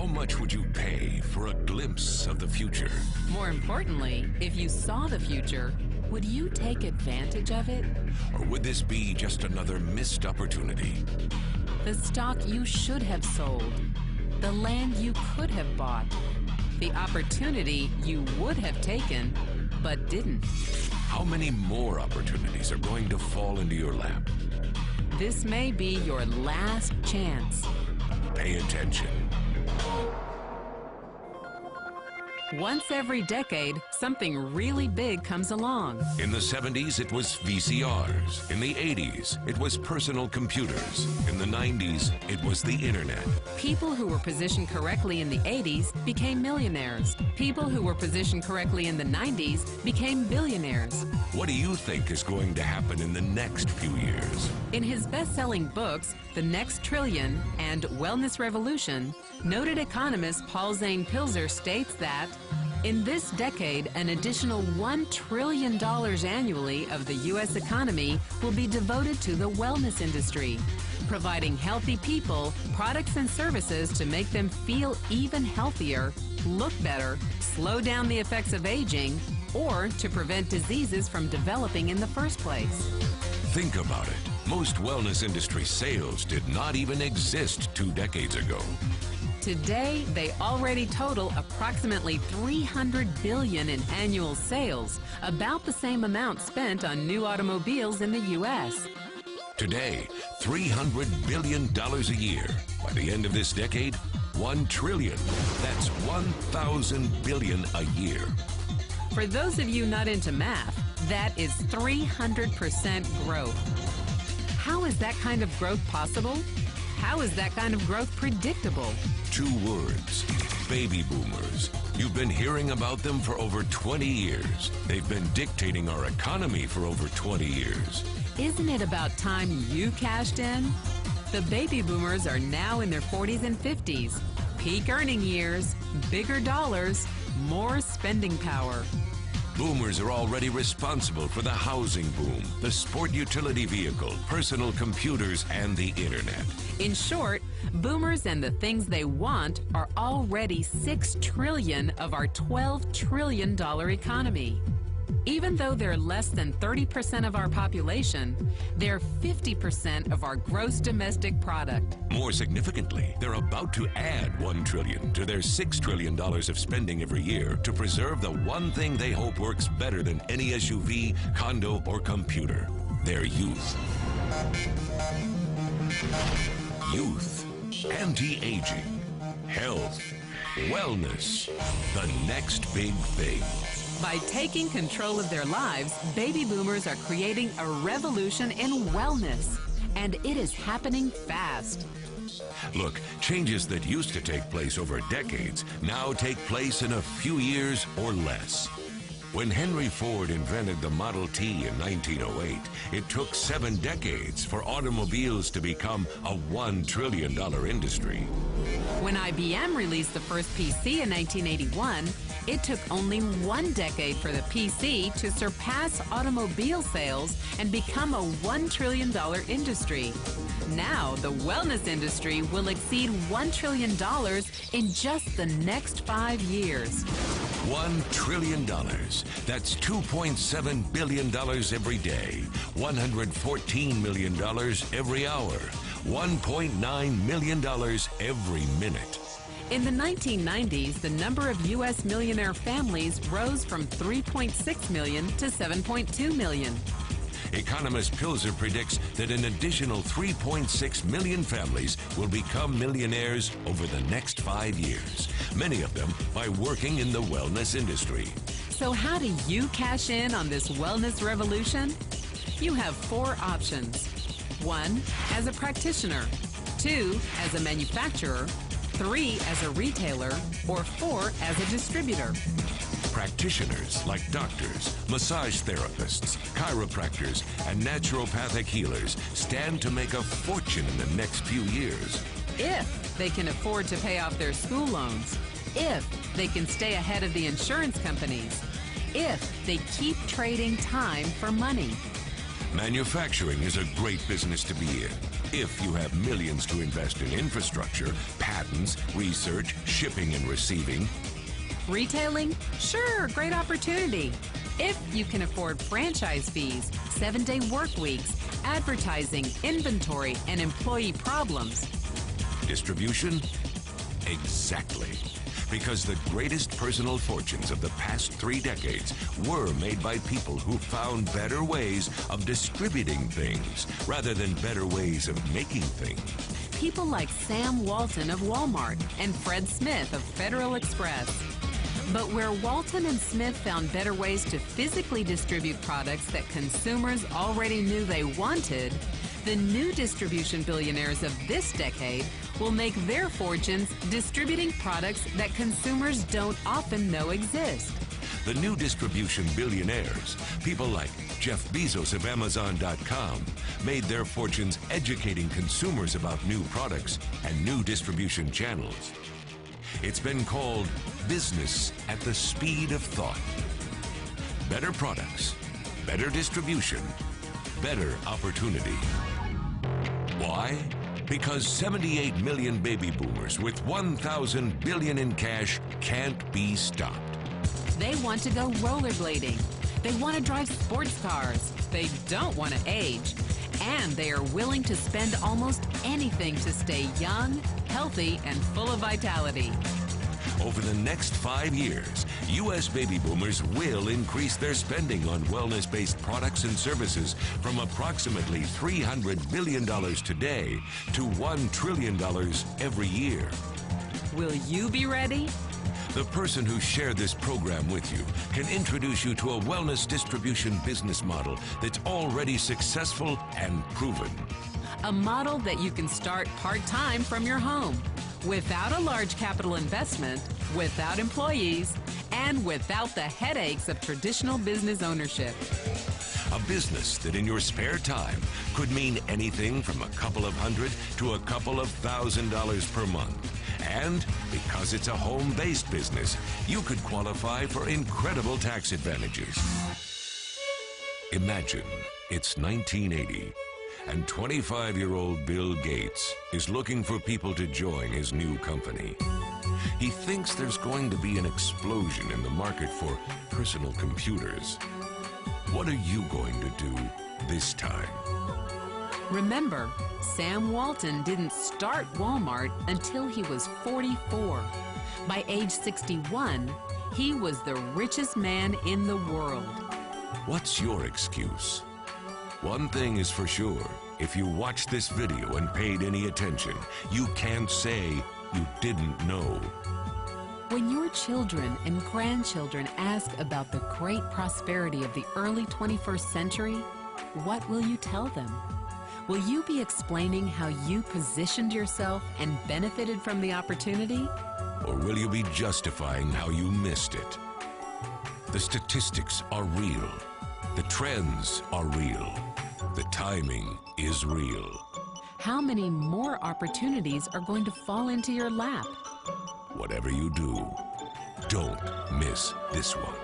How much would you pay for a glimpse of the future? More importantly, if you saw the future, would you take advantage of it? Or would this be just another missed opportunity? The stock you should have sold, the land you could have bought, the opportunity you would have taken, but didn't. How many more opportunities are going to fall into your lap? This may be your last chance. Pay attention. Once every decade, something really big comes along. In the 70s, it was VCRs. In the 80s, it was personal computers. In the 90s, it was the internet. People who were positioned correctly in the 80s became millionaires. People who were positioned correctly in the 90s became billionaires. What do you think is going to happen in the next few years? In his best-selling books, The Next Trillion and Wellness Revolution, noted economist Paul Zane Pilzer states that in this decade, an additional $1 trillion annually of the U.S. economy will be devoted to the wellness industry, providing healthy people products and services to make them feel even healthier, look better, slow down the effects of aging, or to prevent diseases from developing in the first place. Think about it. Most wellness industry sales did not even exist 2 decades ago. Today, they already total approximately $300 billion in annual sales, about the same amount spent on new automobiles in the U.S. Today, $300 billion a year. By the end of this decade, $1 trillion. That's 1,000 billion a year. For those of you not into math, that is 300% growth. How is that kind of growth possible? How is that kind of growth predictable? 2 words, baby boomers. You've been hearing about them for over 20 years. They've been dictating our economy for over 20 years. Isn't it about time you cashed in? The baby boomers are now in their 40s and 50s. Peak earning years, bigger dollars, more spending power. Boomers are already responsible for the housing boom, the sport utility vehicle, personal computers, and the internet. In short, boomers and the things they want are already $6 trillion of our $12 trillion economy. Even though they're less than 30% of our population, they're 50% of our gross domestic product. More significantly, they're about to add $1 trillion to their $6 trillion of spending every year to preserve the one thing they hope works better than any SUV, condo, or computer: their youth. Youth, anti-aging, health, wellness, the next big thing. By taking control of their lives, baby boomers are creating a revolution in wellness, and it is happening fast. Look, changes that used to take place over decades now take place in a few years or less. When Henry Ford invented the Model T in 1908, it took 7 decades for automobiles to become a $1 trillion industry. When IBM released the first PC in 1981, it took only 1 decade for the PC to surpass automobile sales and become a $1 trillion industry. Now, the wellness industry will exceed $1 trillion in just the next 5 years. $1 trillion. That's $2.7 billion every day, $114 million every hour, $1.9 million every minute. In the 1990s, the number of U.S. millionaire families rose from 3.6 million to 7.2 million. Economist Pilzer predicts that an additional 3.6 million families will become millionaires over the next 5 years, many of them by working in the wellness industry. So how do you cash in on this wellness revolution? You have 4 options. 1, as a practitioner. 2, as a manufacturer. 3, as a retailer. Or 4, as a distributor. Practitioners like doctors, massage therapists, chiropractors, and naturopathic healers stand to make a fortune in the next few years. If they can afford to pay off their school loans. If they can stay ahead of the insurance companies. If they keep trading time for money. Manufacturing is a great business to be in if you have millions to invest in infrastructure, patents, research, shipping and receiving. Retailing? Sure, great opportunity. If you can afford franchise fees, 7-day work weeks, advertising, inventory, and employee problems. Distribution? Exactly. Because the greatest personal fortunes of the past 3 decades were made by people who found better ways of distributing things rather than better ways of making things. People like Sam Walton of Walmart and Fred Smith of Federal Express. But where Walton and Smith found better ways to physically distribute products that consumers already knew they wanted, the new distribution billionaires of this decade will make their fortunes distributing products that consumers don't often know exist. The new distribution billionaires, people like Jeff Bezos of Amazon.com, made their fortunes educating consumers about new products and new distribution channels. It's been called business at the speed of thought. Better products, better distribution, better opportunity. Why? Because 78 million baby boomers with 1,000 billion in cash can't be stopped. They want to go rollerblading. They want to drive sports cars. They don't want to age. And they are willing to spend almost anything to stay young, healthy, and full of vitality. Over the next 5 years, U.S. baby boomers will increase their spending on wellness-based products and services from approximately $300 billion today to $1 trillion every year. Will you be ready? The person who shared this program with you can introduce you to a wellness distribution business model that's already successful and proven. A model that you can start part-time from your home, without a large capital investment, without employees, and without the headaches of traditional business ownership. A business that in your spare time could mean anything from a couple of hundred to a couple of $1,000s per month. And because it's a home-based business, you could qualify for incredible tax advantages. Imagine it's 1980. And 25-year-old Bill Gates is looking for people to join his new company. He thinks there's going to be an explosion in the market for personal computers. What are you going to do this time? Remember, Sam Walton didn't start Walmart until he was 44. By age 61, he was the richest man in the world. What's your excuse? One thing is for sure, if you watched this video and paid any attention, you can't say you didn't know. When your children and grandchildren ask about the great prosperity of the early 21st century, what will you tell them? Will you be explaining how you positioned yourself and benefited from the opportunity? Or will you be justifying how you missed it? The statistics are real. The trends are real. The timing is real. How many more opportunities are going to fall into your lap? Whatever you do, don't miss this one.